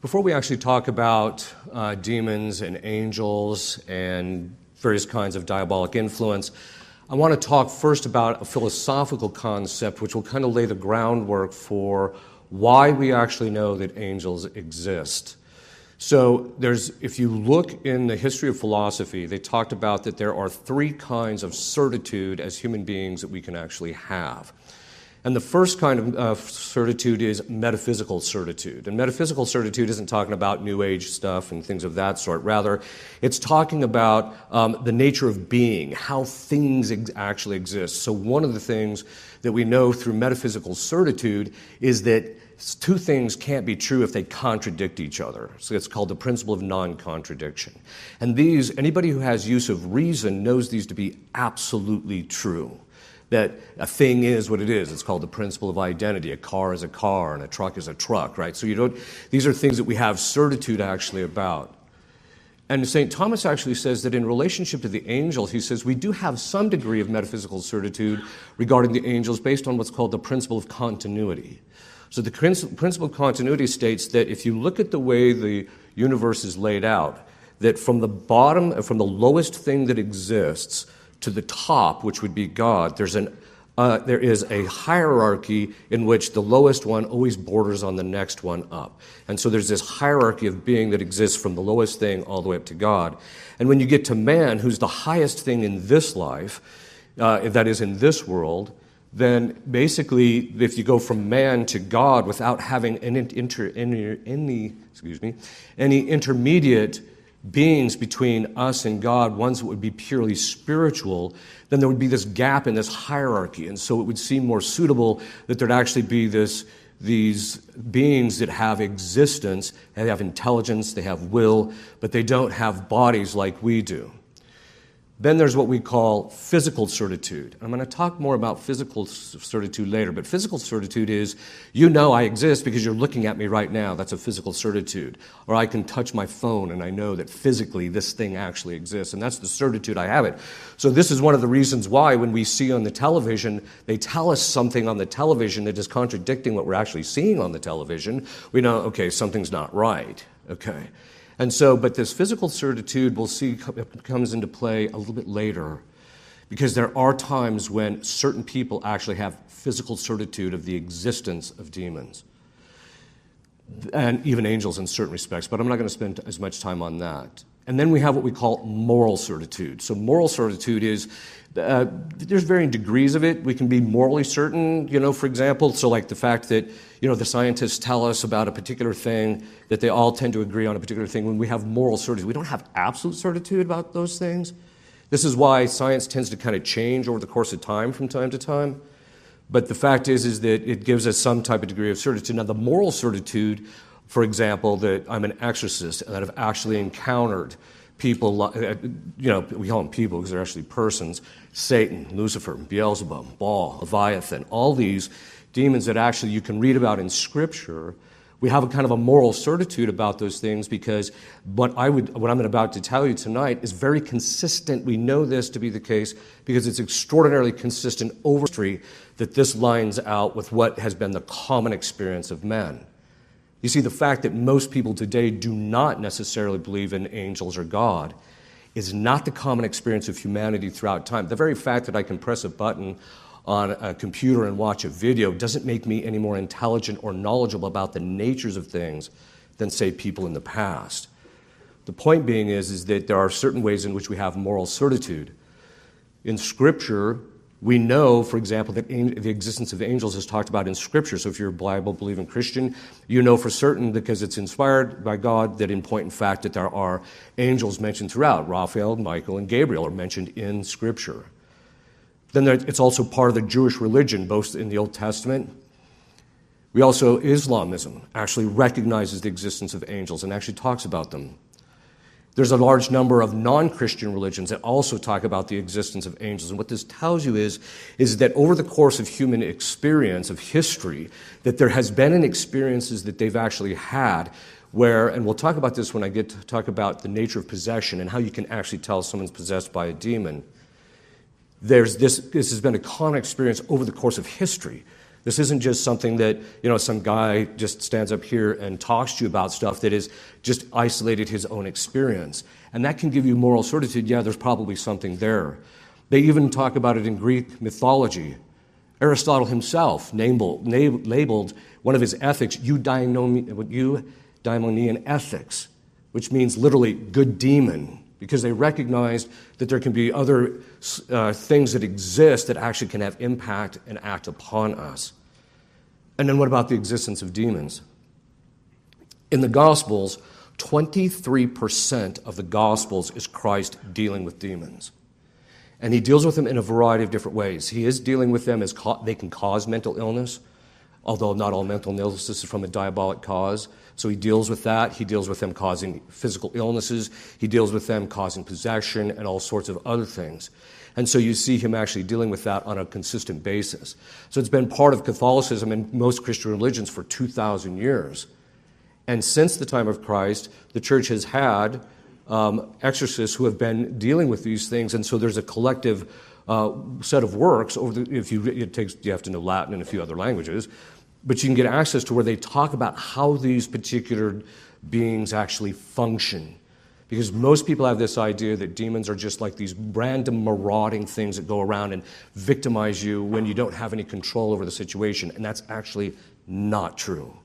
Before we actually talk about demons and angels and various kinds of diabolic influence, I want to talk first about a philosophical concept which will kind of lay the groundwork for why we actually know that angels exist. So if you look in the history of philosophy, they talked about that there are three kinds of certitude as human beings that we can actually have. And the first kind of certitude is metaphysical certitude. And metaphysical certitude isn't talking about New Age stuff and things of that sort. Rather, it's talking about the nature of being, how things actually exist. So one of the things that we know through metaphysical certitude is that two things can't be true if they contradict each other. So it's called the principle of non-contradiction. And anybody who has use of reason knows these to be absolutely true. That a thing is what it is. It's called the principle of identity. A car is a car and a truck is a truck, right? So these are things that we have certitude actually about. And St. Thomas actually says that in relationship to the angels, he says we do have some degree of metaphysical certitude regarding the angels based on what's called the principle of continuity. So the principle of continuity states that if you look at the way the universe is laid out, that from the lowest thing that exists to the top, which would be God, there is a hierarchy in which the lowest one always borders on the next one up. And so there's this hierarchy of being that exists from the lowest thing all the way up to God. And when you get to man, who's the highest thing in this life, that is in this world, then basically if you go from man to God without having any intermediate beings between us and God, ones that would be purely spiritual, then there would be this gap in this hierarchy. And so it would seem more suitable that there'd actually be these beings that have existence, they have intelligence, they have will, but they don't have bodies like we do. Then there's what we call physical certitude. I'm going to talk more about physical certitude later, but physical certitude is, you know I exist because you're looking at me right now. That's a physical certitude. Or I can touch my phone and I know that physically this thing actually exists, and that's the certitude I have it. So this is one of the reasons why when we see on the television, they tell us something on the television that is contradicting what we're actually seeing on the television, we know, okay, something's not right, okay. And so, but this physical certitude we'll see comes into play a little bit later, because there are times when certain people actually have physical certitude of the existence of demons, and even angels in certain respects, but I'm not going to spend as much time on that. And then we have what we call moral certitude. So moral certitude is, there's varying degrees of it. We can be morally certain, for example, so like the fact that, the scientists tell us about a particular thing, that they all tend to agree on a particular thing. When we have moral certitude, we don't have absolute certitude about those things. This is why science tends to kind of change over the course of time from time to time. But the fact is that it gives us some type of degree of certitude. Now, the moral certitude, for example, that I'm an exorcist and that I've actually encountered people, we call them people because they're actually persons, Satan, Lucifer, Beelzebub, Baal, Leviathan, all these demons that actually you can read about in Scripture. We have a kind of a moral certitude about those things because what I'm about to tell you tonight is very consistent. We know this to be the case because it's extraordinarily consistent over history that this lines out with what has been the common experience of men. You see, the fact that most people today do not necessarily believe in angels or God is not the common experience of humanity throughout time. The very fact that I can press a button on a computer and watch a video doesn't make me any more intelligent or knowledgeable about the natures of things than, say, people in the past. The point being is that there are certain ways in which we have moral certitude. In Scripture, we know, for example, that the existence of angels is talked about in Scripture. So if you're a Bible-believing Christian, you know for certain, because it's inspired by God, that in point in fact that there are angels mentioned throughout. Raphael, Michael, and Gabriel are mentioned in Scripture. Then it's also part of the Jewish religion, both in the Old Testament. Islamism actually recognizes the existence of angels and actually talks about them. There's a large number of non-Christian religions that also talk about the existence of angels. And what this tells you is that over the course of human experience, of history, that there has been in experiences that they've actually had where, and we'll talk about this when I get to talk about the nature of possession and how you can actually tell someone's possessed by a demon. This has been a common experience over the course of history, This isn't just something that, some guy just stands up here and talks to you about stuff that is just isolated his own experience. And that can give you moral certitude. Yeah, there's probably something there. They even talk about it in Greek mythology. Aristotle himself labeled one of his ethics eudaimonian ethics, which means literally good demon, because they recognized that there can be other things that exist that actually can have impact and act upon us. And then what about the existence of demons? In the Gospels, 23% of the Gospels is Christ dealing with demons. And he deals with them in a variety of different ways. He is dealing with them as they can cause mental illness, although not all mental illness is from a diabolic cause. So he deals with that. He deals with them causing physical illnesses. He deals with them causing possession and all sorts of other things. And so you see him actually dealing with that on a consistent basis. So it's been part of Catholicism and most Christian religions for 2,000 years. And since the time of Christ, the church has had exorcists who have been dealing with these things, and so there's a collective set of works. You have to know Latin and a few other languages, but you can get access to where they talk about how these particular beings actually function. Because most people have this idea that demons are just like these random marauding things that go around and victimize you when you don't have any control over the situation, and that's actually not true.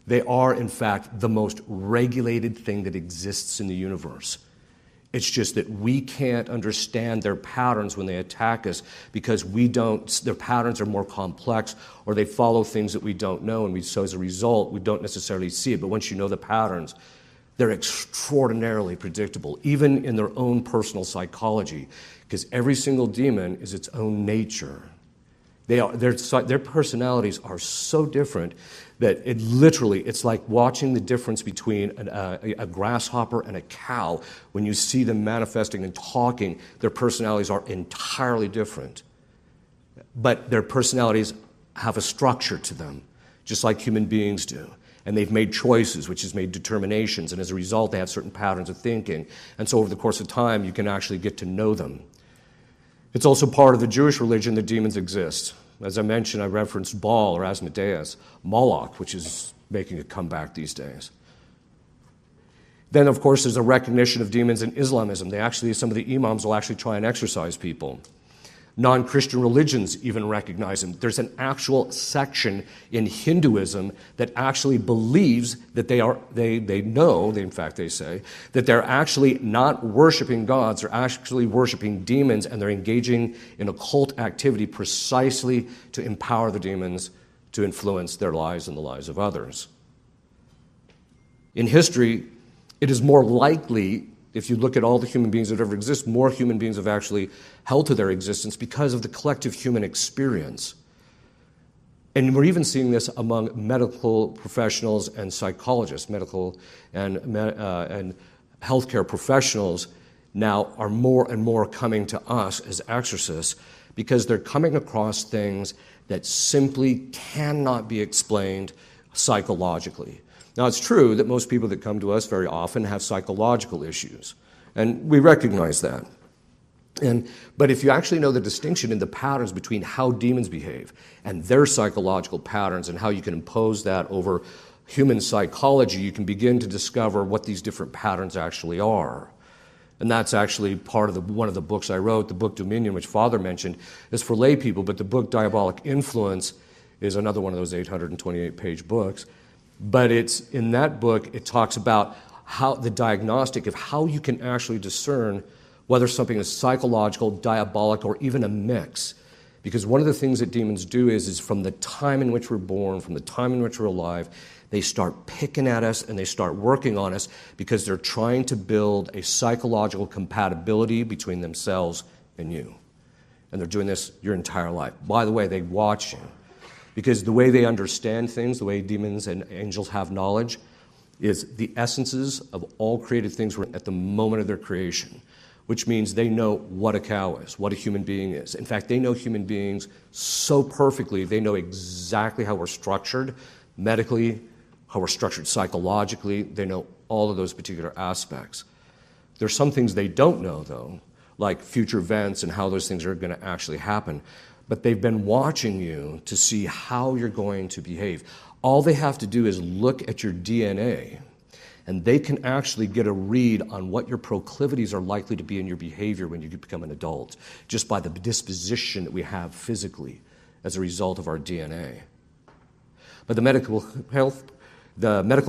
They are, in fact, the most regulated thing that exists in the universe. It's just that we can't understand their patterns when they attack us because their patterns are more complex, or they follow things that we don't know, and so as a result, we don't necessarily see it. But once you know the patterns, they're extraordinarily predictable, even in their own personal psychology, because every single demon is its own nature. Their personalities are so different that it's like watching the difference between a grasshopper and a cow. When you see them manifesting and talking, their personalities are entirely different. But their personalities have a structure to them, just like human beings do. And they've made choices, which has made determinations, and as a result, they have certain patterns of thinking. And so over the course of time, you can actually get to know them. It's also part of the Jewish religion that demons exist. As I mentioned, I referenced Baal or Asmodeus, Moloch, which is making a comeback these days. Then, of course, there's a recognition of demons in Islamism. Some of the imams will actually try and exorcise people. Non-Christian religions even recognize them. There's an actual section in Hinduism that actually believes that they say, that they're actually not worshiping gods, they're actually worshiping demons, and they're engaging in occult activity precisely to empower the demons to influence their lives and the lives of others. In history, it is more likely, if you look at all the human beings that ever exist, more human beings have actually held to their existence because of the collective human experience. And we're even seeing this among medical professionals and psychologists. Medical and healthcare professionals now are more and more coming to us as exorcists because they're coming across things that simply cannot be explained psychologically. Now, it's true that most people that come to us very often have psychological issues, and we recognize that. But if you actually know the distinction in the patterns between how demons behave and their psychological patterns and how you can impose that over human psychology, you can begin to discover what these different patterns actually are. And that's actually part of one of the books I wrote. The book Dominion, which Father mentioned, is for lay people, but the book Diabolic Influence is another one of those 828-page books. But in that book, it talks about how the diagnostic of how you can actually discern whether something is psychological, diabolic, or even a mix. Because one of the things that demons do is from the time in which we're born, from the time in which we're alive, they start picking at us and they start working on us because they're trying to build a psychological compatibility between themselves and you. And they're doing this your entire life. By the way, they watch you. Because the way they understand things, the way demons and angels have knowledge, is the essences of all created things were at the moment of their creation, which means they know what a cow is, what a human being is. In fact, they know human beings so perfectly, they know exactly how we're structured medically, how we're structured psychologically. They know all of those particular aspects. There's some things they don't know, though, like future events and how those things are going to actually happen. but they've been watching you to see how you're going to behave. All they have to do is look at your DNA, and they can actually get a read on what your proclivities are likely to be in your behavior when you become an adult, just by the disposition that we have physically as a result of our DNA. But the medical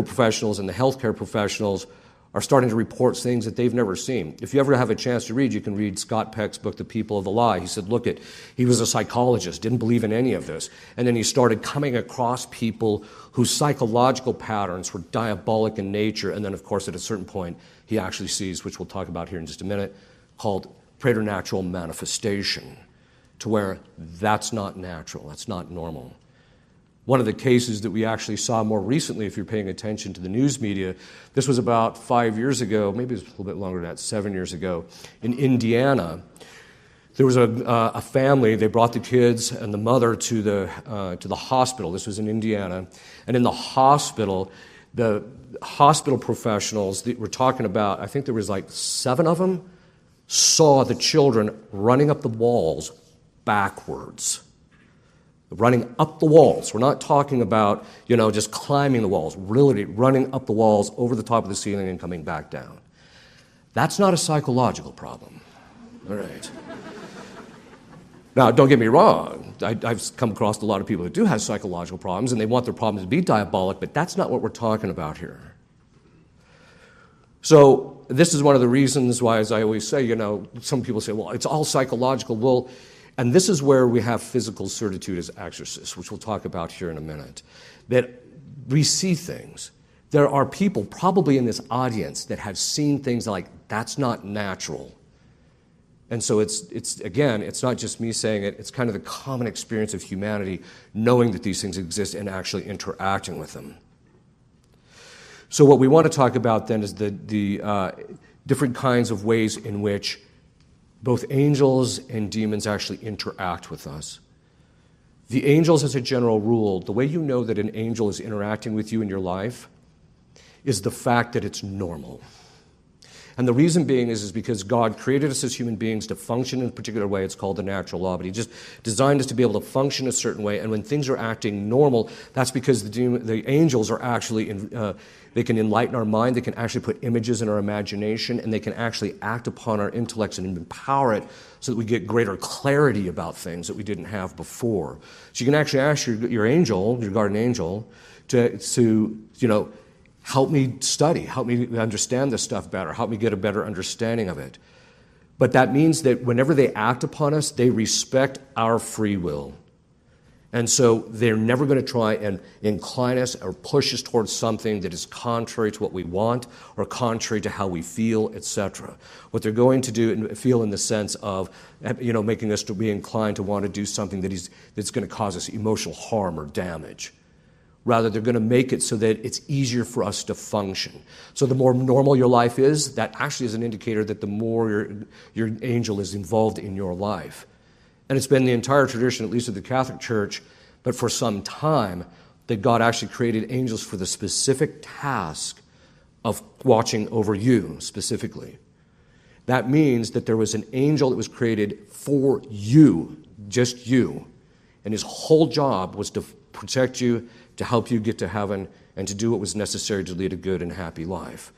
professionals and the healthcare professionals are starting to report things that they've never seen. If you ever have a chance to read, you can read Scott Peck's book, The People of the Lie. He said, he was a psychologist, didn't believe in any of this. And then he started coming across people whose psychological patterns were diabolic in nature. And then, of course, at a certain point, he actually sees, which we'll talk about here in just a minute, called preternatural manifestation, to where that's not natural, that's not normal. One of the cases that we actually saw more recently, if you're paying attention to the news media, this was about 5 years ago, maybe it was a little bit longer than that, 7 years ago, in Indiana. There was a family, they brought the kids and the mother to the hospital. This was in Indiana. And in the hospital professionals that we're talking about, I think there was like 7 of them, saw the children running up the walls backwards. Running up the walls. We're not talking about, just climbing the walls, really running up the walls over the top of the ceiling and coming back down. That's not a psychological problem. All right. Now, don't get me wrong. I've come across a lot of people that do have psychological problems, and they want their problems to be diabolic, but that's not what we're talking about here. So this is one of the reasons why, as I always say, some people say, well, it's all psychological. Well, and this is where we have physical certitude as exorcists, which we'll talk about here in a minute, that we see things. There are people probably in this audience that have seen things like, that's not natural. And so it's not just me saying it, it's kind of the common experience of humanity, knowing that these things exist and actually interacting with them. So what we want to talk about then is the different kinds of ways in which both angels and demons actually interact with us. The angels, as a general rule, the way you know that an angel is interacting with you in your life is the fact that it's normal. And the reason being is because God created us as human beings to function in a particular way. It's called the natural law. But he just designed us to be able to function a certain way. And when things are acting normal, that's because the angels are actually, they can enlighten our mind. They can actually put images in our imagination. And they can actually act upon our intellects and empower it so that we get greater clarity about things that we didn't have before. So you can actually ask your angel, your guardian angel, to help me study, help me understand this stuff better, help me get a better understanding of it. But that means that whenever they act upon us, they respect our free will. And so they're never going to try and incline us or push us towards something that is contrary to what we want or contrary to how we feel, etc. What they're going to do and feel in the sense of, making us to be inclined to want to do something that's going to cause us emotional harm or damage. Rather, they're going to make it so that it's easier for us to function. So the more normal your life is, that actually is an indicator that the more your angel is involved in your life. And it's been the entire tradition, at least of the Catholic Church, but for some time, that God actually created angels for the specific task of watching over you specifically. That means that there was an angel that was created for you, just you. And his whole job was to protect you, to help you get to heaven, and to do what was necessary to lead a good and happy life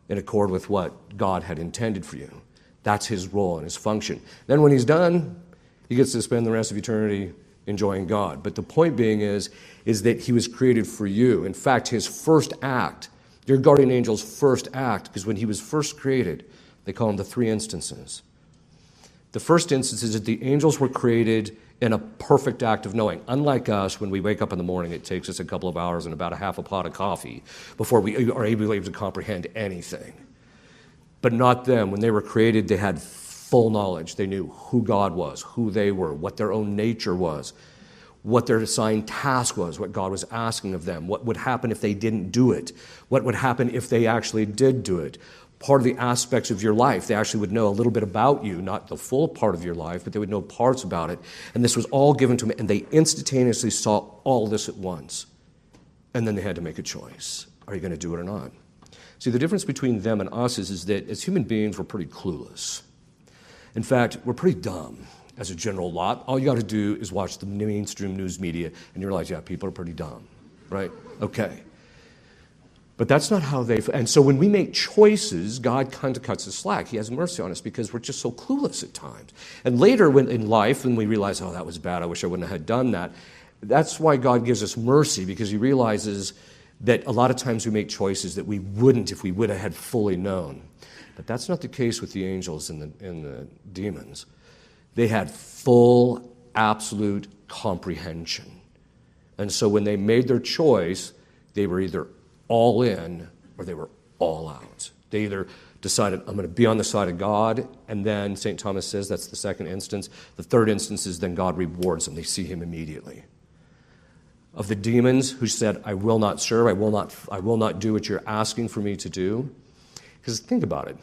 in accord with what God had intended for you. That's his role and his function. Then when he's done, he gets to spend the rest of eternity enjoying God. But the point being is that he was created for you. In fact, his first act, your guardian angel's first act, because when he was first created, they call them the 3 instances. The first instance is that the angels were created in a perfect act of knowing. Unlike us, when we wake up in the morning, it takes us a couple of hours and about a half a pot of coffee before we are able to comprehend anything. But not them. When they were created, they had full knowledge. They knew who God was, who they were, what their own nature was, what their assigned task was, what God was asking of them, what would happen if they didn't do it, what would happen if they actually did do it. Part of the aspects of your life, they actually would know a little bit about you, not the full part of your life, but they would know parts about it. And this was all given to them, and they instantaneously saw all this at once. And then they had to make a choice. Are you going to do it or not? See, the difference between them and us is that as human beings, we're pretty clueless. In fact, we're pretty dumb. as a general lot. All you got to do is watch the mainstream news media, and you realize, yeah, people are pretty dumb, right? Okay. But that's not how they... And so when we make choices, God kind of cuts us slack. He has mercy on us because we're just so clueless at times. And later in life, when we realize, oh, that was bad, I wish I wouldn't have done that, that's why God gives us mercy, because he realizes that a lot of times we make choices that we wouldn't if we would have had fully known. But that's not the case with the angels and the demons. They had full, absolute comprehension. And so when they made their choice, they were either all in or they were all out. They either decided, I'm going to be on the side of God, and then St. Thomas says that's the second instance. The third instance is then God rewards them. They see him immediately. Of the demons who said, I will not serve, I will not do what you're asking for me to do. Because think about it.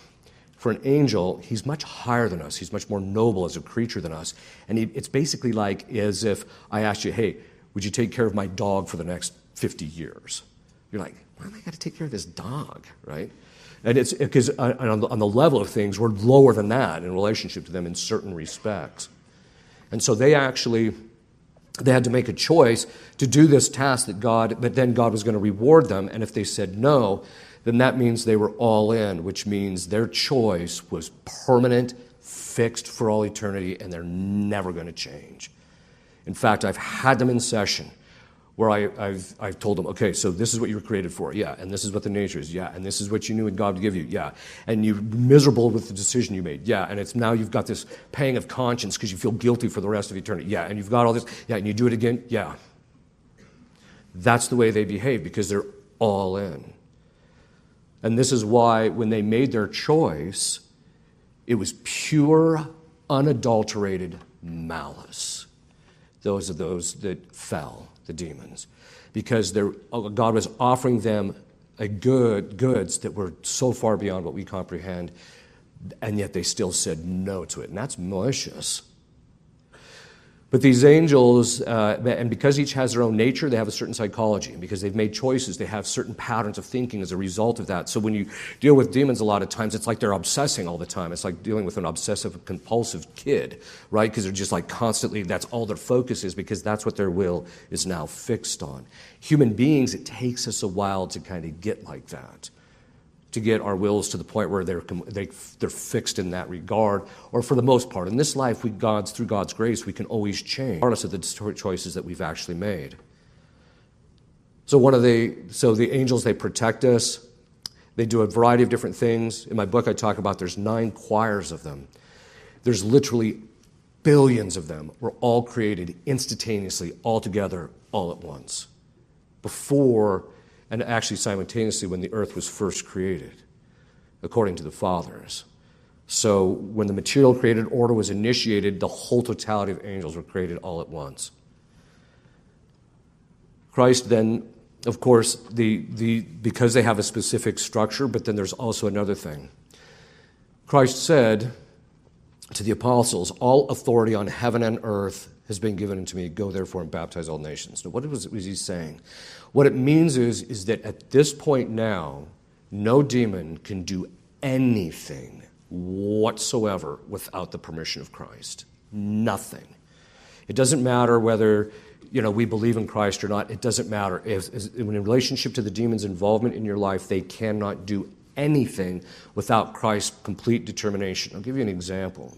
For an angel, he's much higher than us. He's much more noble as a creature than us. And it's basically like as if I asked you, hey, would you take care of my dog for the next 50 years? You're like, why am I got to take care of this dog, right? And it's because on the level of things, we're lower than that in relationship to them in certain respects. And so they had to make a choice to do this task but then God was going to reward them. And if they said no, then that means they were all in, which means their choice was permanent, fixed for all eternity, and they're never going to change. In fact, I've had them in session where I've told them, okay, so this is what you were created for, yeah, and this is what the nature is, yeah, and this is what you knew God would give you, yeah, and you're miserable with the decision you made, yeah, and it's now you've got this pang of conscience because you feel guilty for the rest of eternity, yeah, and you've got all this, yeah, and you do it again, yeah. That's the way they behave because they're all in. And this is why when they made their choice, it was pure, unadulterated malice. Those are those that fell, the demons, because God was offering them goods that were so far beyond what we comprehend, and yet they still said no to it, and that's malicious. But these angels, and because each has their own nature, they have a certain psychology. And because they've made choices, they have certain patterns of thinking as a result of that. So when you deal with demons a lot of times, it's like they're obsessing all the time. It's like dealing with an obsessive-compulsive kid, right? Because they're just like constantly, that's all their focus is, because that's what their will is now fixed on. Human beings, it takes us a while to kind of get like that, to get our wills to the point where they're fixed in that regard, or for the most part. In this life, through God's grace, we can always change, regardless of the choices that we've actually made. So the angels, they protect us. They do a variety of different things. In my book, I talk about there's 9 choirs of them. There's literally billions of them. We're all created instantaneously, all together, all at once, before and actually simultaneously when the earth was first created, according to the fathers. So when the material created order was initiated, the whole totality of angels were created all at once. Christ then, of course, because they have a specific structure, but then there's also another thing. Christ said to the apostles, all authority on heaven and earth has been given unto me. Go therefore and baptize all nations. Now, what was he saying? What it means is that at this point now, no demon can do anything whatsoever without the permission of Christ. Nothing. It doesn't matter whether we believe in Christ or not. It doesn't matter. In relationship to the demon's involvement in your life, they cannot do anything without Christ's complete determination. I'll give you an example.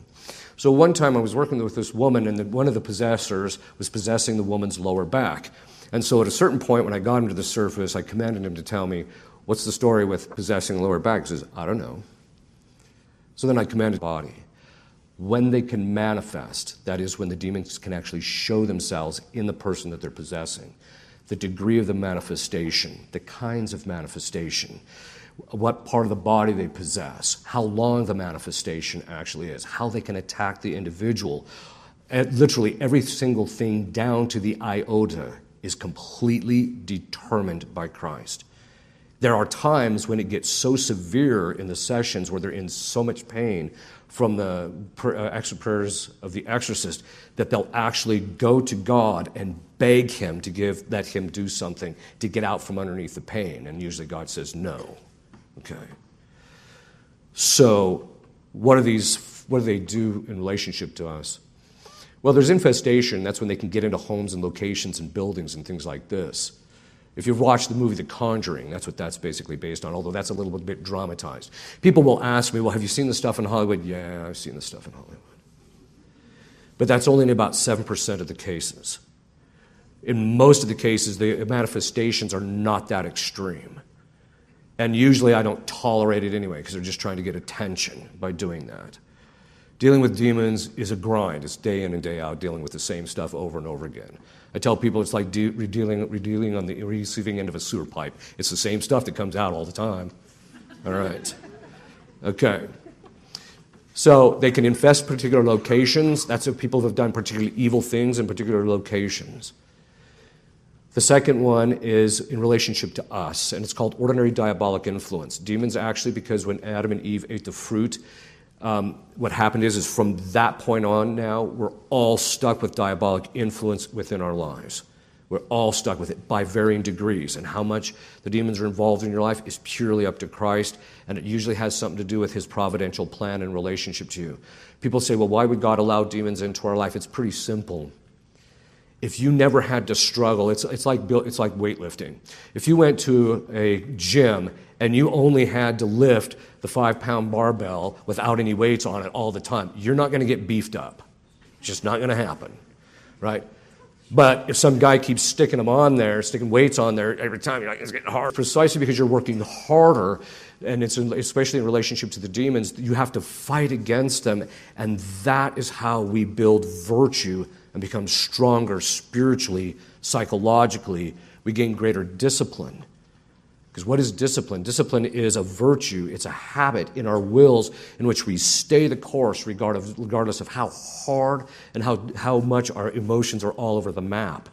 So one time I was working with this woman, and one of the possessors was possessing the woman's lower back. And so at a certain point, when I got him to the surface, I commanded him to tell me, what's the story with possessing the lower back? He says, I don't know. So then I commanded the body. When they can manifest, that is when the demons can actually show themselves in the person that they're possessing, the degree of the manifestation, the kinds of manifestation, what part of the body they possess, how long the manifestation actually is, how they can attack the individual. And literally every single thing down to the iota is completely determined by Christ. There are times when it gets so severe in the sessions where they're in so much pain from the extra prayers of the exorcist that they'll actually go to God and beg him to let him do something to get out from underneath the pain. And usually God says no. Okay. So what do they do in relationship to us? Well, there's infestation. That's when they can get into homes and locations and buildings and things like this. If you've watched the movie The Conjuring, that's what that's basically based on, although that's a little bit dramatized. People will ask me, well, have you seen the stuff in Hollywood? Yeah, I've seen the stuff in Hollywood. But that's only in about 7% of the cases. In most of the cases, the manifestations are not that extreme. And usually I don't tolerate it anyway, because they're just trying to get attention by doing that. Dealing with demons is a grind. It's day in and day out, dealing with the same stuff over and over again. I tell people it's like redealing on the receiving end of a sewer pipe. It's the same stuff that comes out all the time. All right. Okay. So they can infest particular locations. That's if people have done particularly evil things in particular locations. The second one is in relationship to us, and it's called ordinary diabolic influence. Demons actually, because when Adam and Eve ate the fruit, what happened is from that point on now, we're all stuck with diabolic influence within our lives. We're all stuck with it by varying degrees, and how much the demons are involved in your life is purely up to Christ, and it usually has something to do with his providential plan in relationship to you. People say, well, why would God allow demons into our life? It's pretty simple. If you never had to struggle, it's like weightlifting. If you went to a gym and you only had to lift the 5-pound barbell without any weights on it all the time, you're not going to get beefed up. It's just not going to happen, right? But if some guy keeps sticking them on there, sticking weights on there every time, you're like, it's getting hard. Precisely because you're working harder, and it's especially in relationship to the demons, you have to fight against them, and that is how we build virtue and become stronger spiritually, psychologically. We gain greater discipline. Because what is discipline? Discipline is a virtue. It's a habit in our wills in which we stay the course regardless of how hard and how much our emotions are all over the map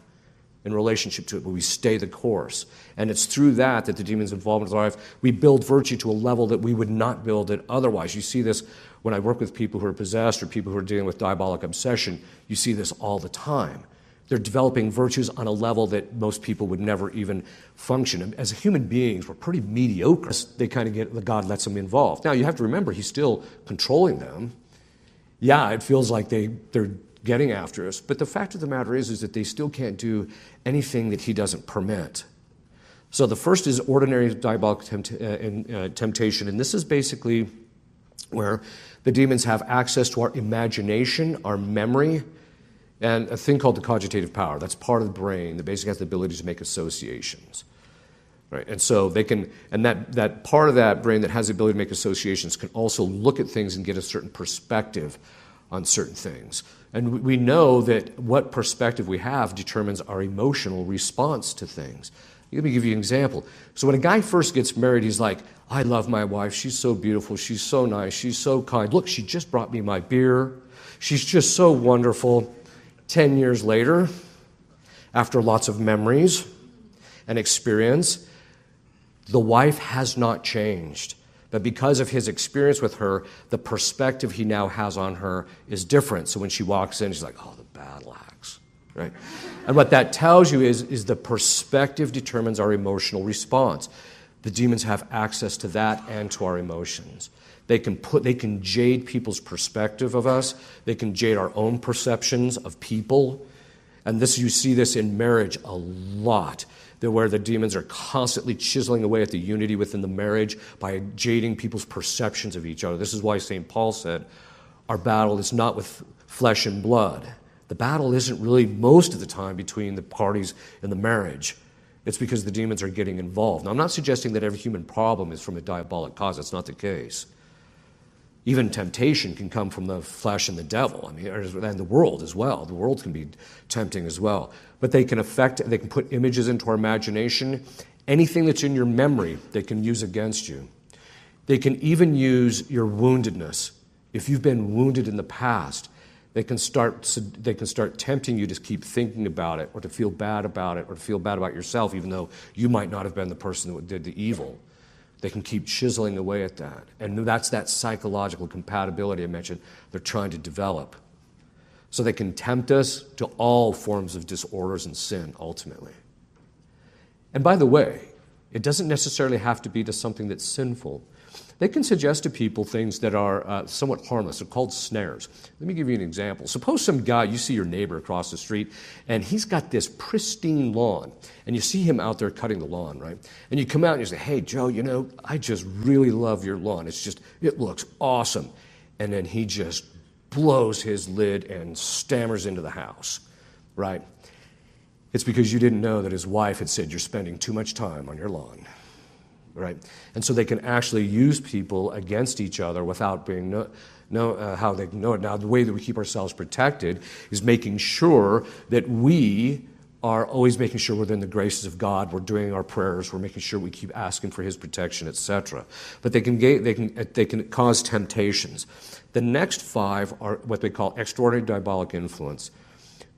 in relationship to it, but we stay the course. And it's through that the demons involved in our life, we build virtue to a level that we would not build it otherwise. You see this when I work with people who are possessed or people who are dealing with diabolic obsession. You see this all the time. They're developing virtues on a level that most people would never even function. As human beings, we're pretty mediocre. They kind of get, God lets them involved. Now, you have to remember, he's still controlling them. Yeah, it feels like they're getting after us, but the fact of the matter is that they still can't do anything that he doesn't permit. So the first is ordinary diabolic temptation, and this is basically where the demons have access to our imagination, our memory, and a thing called the cogitative power. That's part of the brain that basically has the ability to make associations. Right? And so they can, and that part of that brain that has the ability to make associations can also look at things and get a certain perspective on certain things. And we know that what perspective we have determines our emotional response to things. Let me give you an example. So when a guy first gets married, he's like, I love my wife. She's so beautiful. She's so nice. She's so kind. Look, she just brought me my beer. She's just so wonderful. 10 years later, after lots of memories and experience, the wife has not changed. But because of his experience with her, the perspective he now has on her is different. So when she walks in, she's like, oh, the battle axe, right? And what that tells you is the perspective determines our emotional response. The demons have access to that and to our emotions. They can jade people's perspective of us. They can jade our own perceptions of people. And you see this in marriage a lot, where the demons are constantly chiseling away at the unity within the marriage by jading people's perceptions of each other. This is why St. Paul said, our battle is not with flesh and blood. The battle isn't really most of the time between the parties in the marriage. It's because the demons are getting involved. Now, I'm not suggesting that every human problem is from a diabolic cause. That's not the case. Even temptation can come from the flesh and the devil, and the world as well. The world can be tempting as well. But they can put images into our imagination. Anything that's in your memory, they can use against you. They can even use your woundedness. If you've been wounded in the past, they can start tempting you to keep thinking about it, or to feel bad about it, or to feel bad about yourself, even though you might not have been the person that did the evil. They can keep chiseling away at that. And that's that psychological compatibility I mentioned they're trying to develop. So they can tempt us to all forms of disorders and sin, ultimately. And by the way, it doesn't necessarily have to be to something that's sinful. They can suggest to people things that are somewhat harmless. They're called snares. Let me give you an example. Suppose some guy, you see your neighbor across the street, and he's got this pristine lawn, and you see him out there cutting the lawn, right? And you come out and you say, hey, Joe, I just really love your lawn. It looks awesome. And then he just blows his lid and stammers into the house, right? It's because you didn't know that his wife had said you're spending too much time on your lawn. Right, and so they can actually use people against each other without being how they know it. Now, the way that we keep ourselves protected is making sure that we are always making sure we're within the graces of God. We're doing our prayers. We're making sure we keep asking for His protection, etc. But they can cause temptations. The next 5 are what they call extraordinary diabolic influence.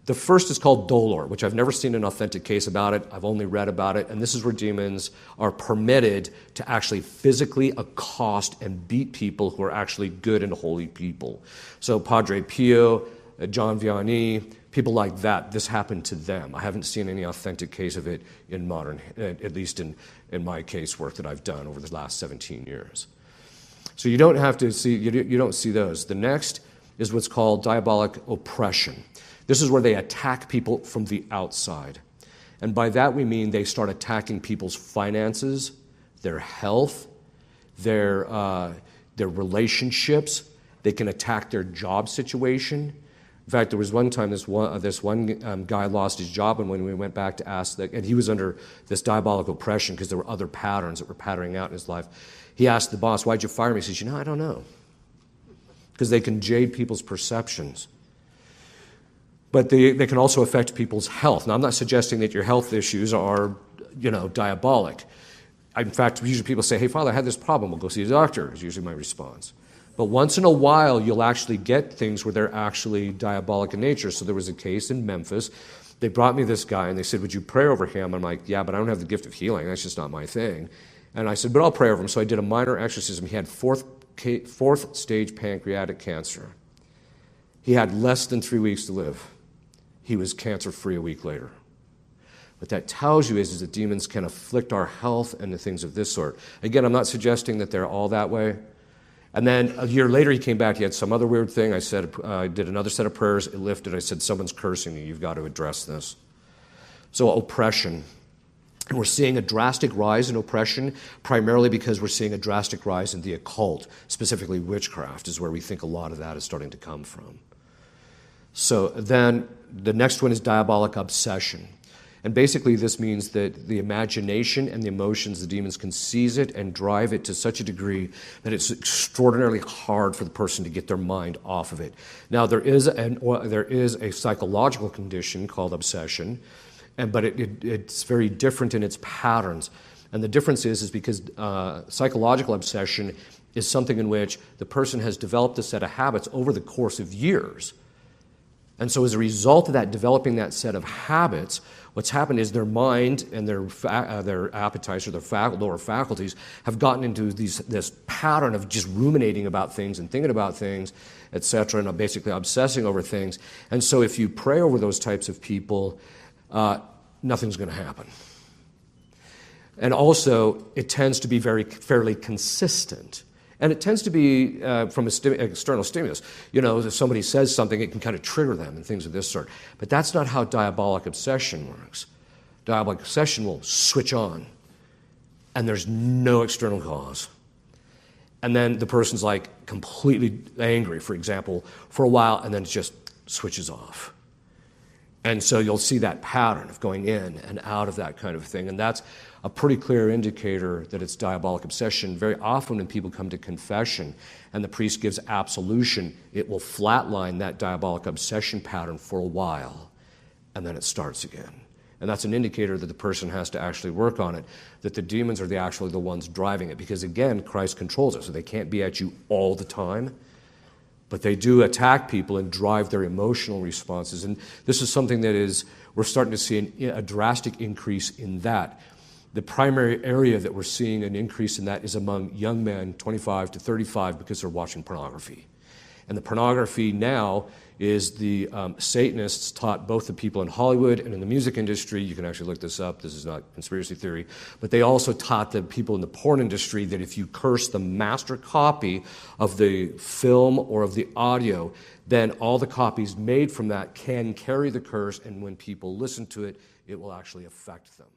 The first is called dolor, which I've never seen an authentic case about it. I've only read about it. And this is where demons are permitted to actually physically accost and beat people who are actually good and holy people. So Padre Pio, John Vianney, people like that, this happened to them. I haven't seen any authentic case of it in modern, at least in my casework that I've done over the last 17 years. So you don't have to see, you don't see those. The next is what's called diabolic oppression. This is where they attack people from the outside. And by that we mean they start attacking people's finances, their health, their relationships. They can attack their job situation. In fact, there was one time this one guy lost his job, and when we went back to ask, and he was under this diabolic oppression because there were other patterns that were patterning out in his life. He asked the boss, why'd you fire me? He says, I don't know. Because they can jade people's perceptions. But they can also affect people's health. Now, I'm not suggesting that your health issues are, diabolic. In fact, usually people say, hey, Father, I had this problem. We'll go see a doctor, is usually my response. But once in a while, you'll actually get things where they're actually diabolic in nature. So there was a case in Memphis. They brought me this guy, and they said, would you pray over him? I'm like, yeah, but I don't have the gift of healing. That's just not my thing. And I said, but I'll pray over him. So I did a minor exorcism. He had fourth stage pancreatic cancer. He had less than 3 weeks to live. He was cancer-free a week later. What that tells you is that demons can afflict our health and the things of this sort. Again, I'm not suggesting that they're all that way. And then a year later, he came back. He had some other weird thing. I said, I did another set of prayers. It lifted. I said, someone's cursing you. You've got to address this. So oppression. And we're seeing a drastic rise in oppression, primarily because we're seeing a drastic rise in the occult, specifically witchcraft, is where we think a lot of that is starting to come from. So then the next one is diabolic obsession. And basically this means that the imagination and the emotions, the demons can seize it and drive it to such a degree that it's extraordinarily hard for the person to get their mind off of it. Now there is a psychological condition called obsession, but it's very different in its patterns. And the difference is because psychological obsession is something in which the person has developed a set of habits over the course of years. And so as a result of that, developing that set of habits, what's happened is their mind and their appetites or their lower faculties have gotten into this pattern of just ruminating about things and thinking about things, etc., and basically obsessing over things. And so if you pray over those types of people, nothing's going to happen. And also, it tends to be fairly consistent. And it tends to be from external stimulus. If somebody says something, it can kind of trigger them and things of this sort. But that's not how diabolic obsession works. Diabolic obsession will switch on, and there's no external cause. And then the person's like completely angry, for example, for a while, and then it just switches off. And so you'll see that pattern of going in and out of that kind of thing. And that's a pretty clear indicator that it's diabolic obsession. Very often when people come to confession and the priest gives absolution, it will flatline that diabolic obsession pattern for a while, and then it starts again. And that's an indicator that the person has to actually work on it, that the demons are actually the ones driving it. Because again, Christ controls it, so they can't be at you all the time. But they do attack people and drive their emotional responses. And this is something that we're starting to see a drastic increase in that. The primary area that we're seeing an increase in that is among young men, 25 to 35, because they're watching pornography. And the pornography now is the Satanists taught both the people in Hollywood and in the music industry. You can actually look this up. This is not conspiracy theory. But they also taught the people in the porn industry that if you curse the master copy of the film or of the audio, then all the copies made from that can carry the curse, and when people listen to it, it will actually affect them.